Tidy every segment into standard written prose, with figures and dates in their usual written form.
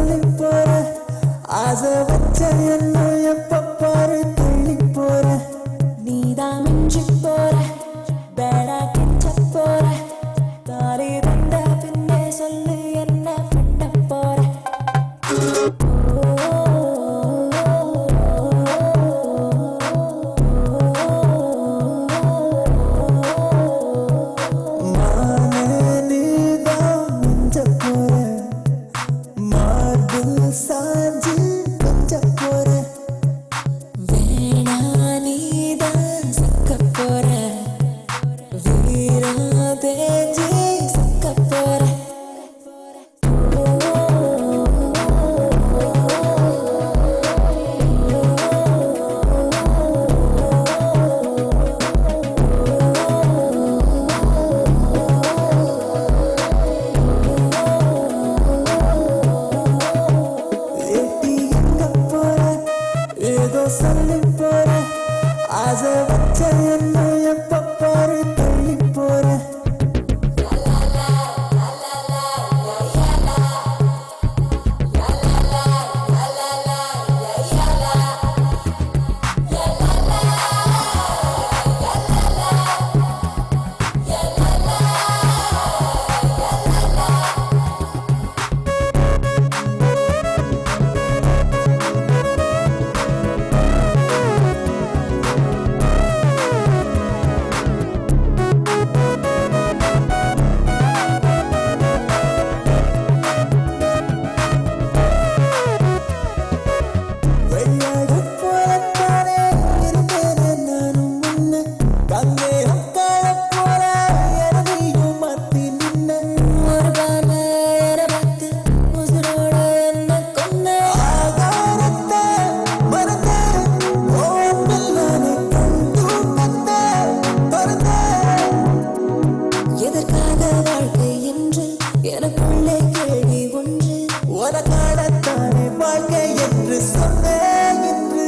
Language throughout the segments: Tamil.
சொல்லி போற ஆசை வச்ச என்ன எப்ப பாரு தள்ளி போற நீதான் மிஞ்சி போற பேடா கிச்ச போற தாரி தந்த பின்னே சொல்லு என்ன பண்ண போற சாஞ்சி கொஞ்ச போற வேணா நீதான் சக்க போற வீரா தேஞ்சி சக்க போற ஏதோ சொல்லி போற ஆசை வச்ச என்ன எப்ப பாரு தள்ளி போற எனக்குள்ளே கேள்வி ஒன்று உனக்காடத்தானே வாழ்க்கை என்று சொன்னேன் என்று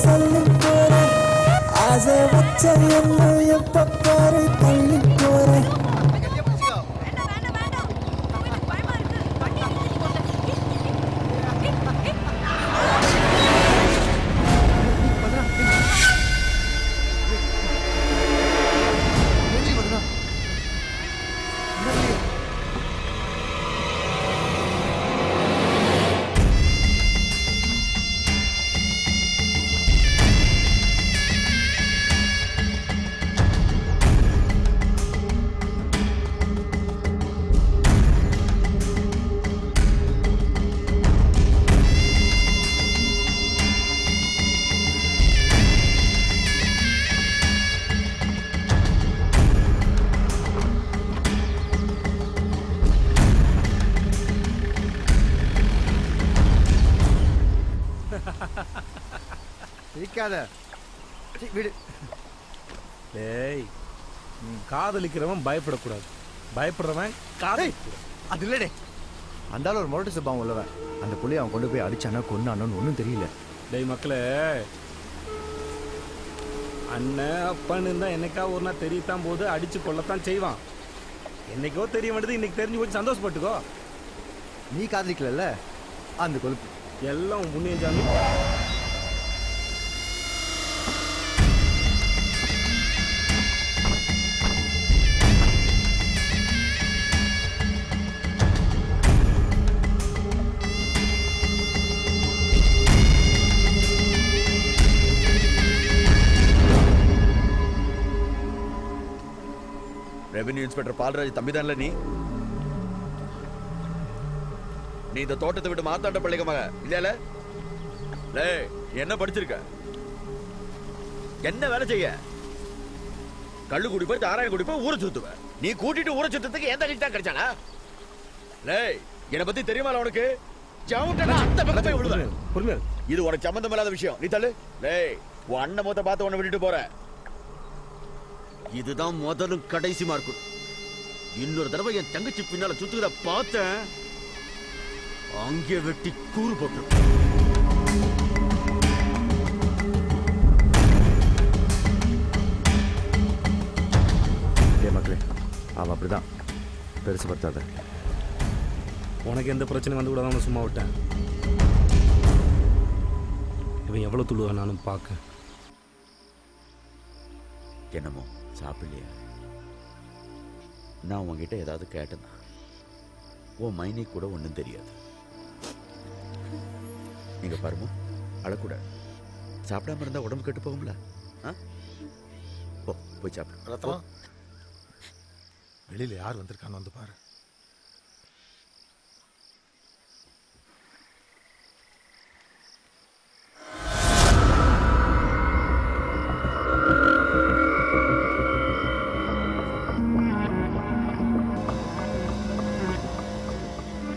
சொல்லி போற ஆசை வச்ச என்ன எப்ப பாரு தள்ளி போற விடு. டேய், காதலிக்கிறவன் பயப்படக்கூடாது, பயப்படுறவன் காதலிக்கூடாது. அது இல்லடே, அந்த ஒரு முரட்டு சுபாவம் உள்ளவன். அந்த புள்ளைய அவன் கொண்டு போய் அடிச்சானா கொன்னானோன்னு ஒன்றும் தெரியல. டேய் மக்களே, அண்ணன் அப்பன்னு இருந்தா என்னைக்கா ஒரு நாள் தெரியத்தான் போது அடிச்சு கொள்ளத்தான் செய்வான். என்னைக்கோ தெரிய வேண்டியது இன்னைக்கு தெரிஞ்சு போச்சு, சந்தோஷப்பட்டுக்கோ. நீ காதலிக்கலல்ல, அந்த கொழுப்பு. எல்லாம் உன் புண்ணியம் சாமி. ரெவென்யூ இன்ஸ்பெக்டர் பால்ராஜ் தம்பி தான்ல நீ? நீ இந்த தோட்டத்தை விட்டு மாத்தாண்ட பிள்ளைங்க மக இல்லையால? என்ன படிச்சிருக்க? என்ன வேலை செய்ய? கள்ளு குடிப்ப, சாராயம் குடிப்ப, ஊரை சுத்துவ. நீ கூட்டிட்டு ஊரை சுத்தத்துக்கு எந்த கட்சி தான் கிடைச்சானா? என்னை பத்தி தெரியுமா உனக்கு? அந்த பக்கத்தை விடுவேன். இது உனக்கு சம்பந்தம் இல்லாத விஷயம். நீ தள்ளு. உன் அண்ணன் மொத்த பார்த்து உன்னை விட்டுட்டு போற. இதுதான் முதலும் கடைசி மார்க்கு. இன்னொரு தடவை என் தங்கச்சி பின்னால சுத்துகிறத பார்த்தேன், அங்கே வெட்டி கூறு போட்டு. மக்களே, அவன் அப்படிதான், பெருசுப்படுத்தாத. உனக்கு எந்த பிரச்சனை வந்து கூட சும்மா விட்டேன். இவன் எவ்வளவு துள்ளுவா நானும் பார்க்க. என்னமோ சாப்பிடலையா? நான் உங்ககிட்ட ஏதாவது கேட்டேன்னா உன் மைனி கூட ஒன்றும் தெரியாது. நீங்க பாருமா, அழக்கூடாது. சாப்பிடாம இருந்தா உடம்பு கெட்டு போகும்ல. போய் சாப்பிடு. வெளியில யார் வந்திருக்கான்னு வந்து பாரு.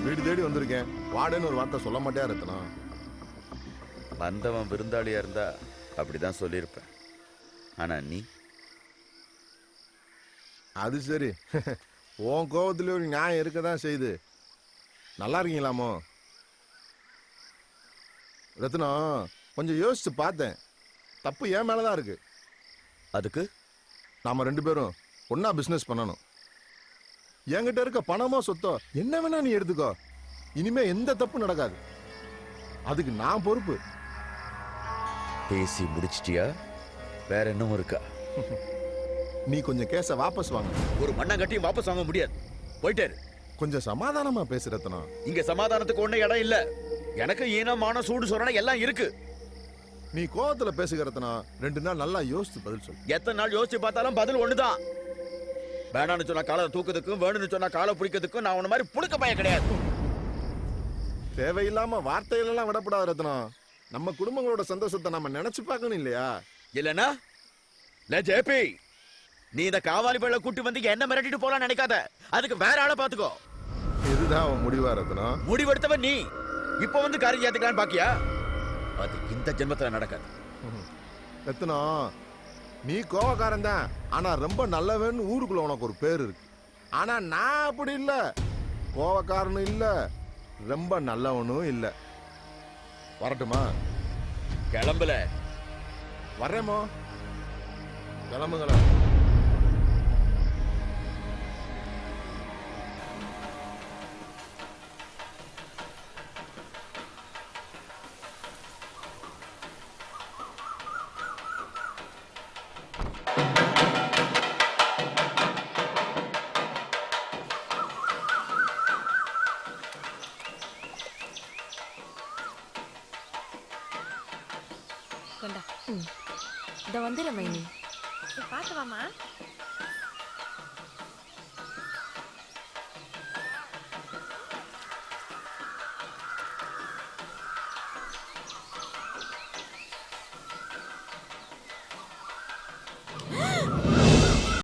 வீடு தேடி வந்திருக்கேன், வாடன்னு ஒரு வார்த்தை சொல்ல மாட்டேயா ரத்னா? வந்தவன் விருந்தாளியா இருந்தா அப்படிதான் சொல்லியிருப்பேன். ஆனா நீ அது சரி. உன் கோபத்துல ஒரு நியாயம் இருக்கதான் செய்யுது. நல்லா இருக்கீங்களாமோ? ரத்னம், கொஞ்சம் யோசிச்சு பார்த்தேன், தப்பு என் மேலதான் இருக்கு. அதுக்கு நாம 2 பேரும் ஒன்னா பிசினஸ் பண்ணணும். என்கிட்ட இருக்க பணமோ சொத்தோ என்ன வேணா நீ எடுத்துக்கோ, இனிமே எந்த தப்பு நடக்காது. அதுக்கு நான் பொறுப்பு. பேசி முடிச்சிட்டியா? வேற என்னவும் இருக்கா? நீ கொஞ்சம் கேஸ வாபஸ் வாங்க. ஒரு மண்ணங்கட்டியும் வாபஸ் வாங்க முடியாது. போயிட்டாரு. கொஞ்சம் சமாதானமா பேசு ரத்னம். இங்க சமாதானத்துக்கு ஒண்ணு இடம் இல்ல. எனக்கு ஈனமான சூடு சொரணை எல்லாம் இருக்கு. நீ கோவத்துல பேசுகிற ரத்னம், 2 நாள் நல்லா யோசிச்சு பதில் சொல்லு. எத்தனை நாள் யோசிச்சு பார்த்தாலும் பதில் ஒண்ணுதான். வேணான்னு சொன்னா காலை தூக்குறதுக்கும், வேணும்னு சொன்னா காலை பிடிக்கிறதுக்கும் நான் உன்ன மாதிரி புடுக்க பையன் கிடையாது. தேவையில்லாம வார்த்தையிலெல்லாம் விடப்படாத ரத்னம். நம்ம குடும்பங்களோட சந்தோஷத்தை நம்ம நினைச்சு பார்க்கணும் இல்லையா? இல்லனா ஜேபி, நீ இந்த காவாலி பையில கூட்டி வந்து என்ன மிரட்டிட்டு போலாம் நினைக்காத. அதுக்கு வேற ஆளை பாத்துக்கோ. இதுதான் அவன் முடிவா ரத்னம்? முடிவெடுத்தவன் நீ. இப்ப வந்து காரியம் ஏத்துக்கலான்னு பாக்கியா? அது இந்த ஜென்மத்துல நடக்காது. ரத்னம், நீ கோவக்காரன் தான், ஆனா ரொம்ப நல்லவன்னு ஊருக்குள்ள உனக்கு ஒரு பேர் இருக்கு. ஆனா நான் அப்படி இல்ல. கோவக்காரனும் இல்ல, ரொம்ப நல்லவனும் இல்ல. வரட்டுமா? கிளம்பல. வரேமோ, கிளம்புங்களேன். கொண்டா. இத வந்துடுறேன் மைனி. பார்த்து வாமா.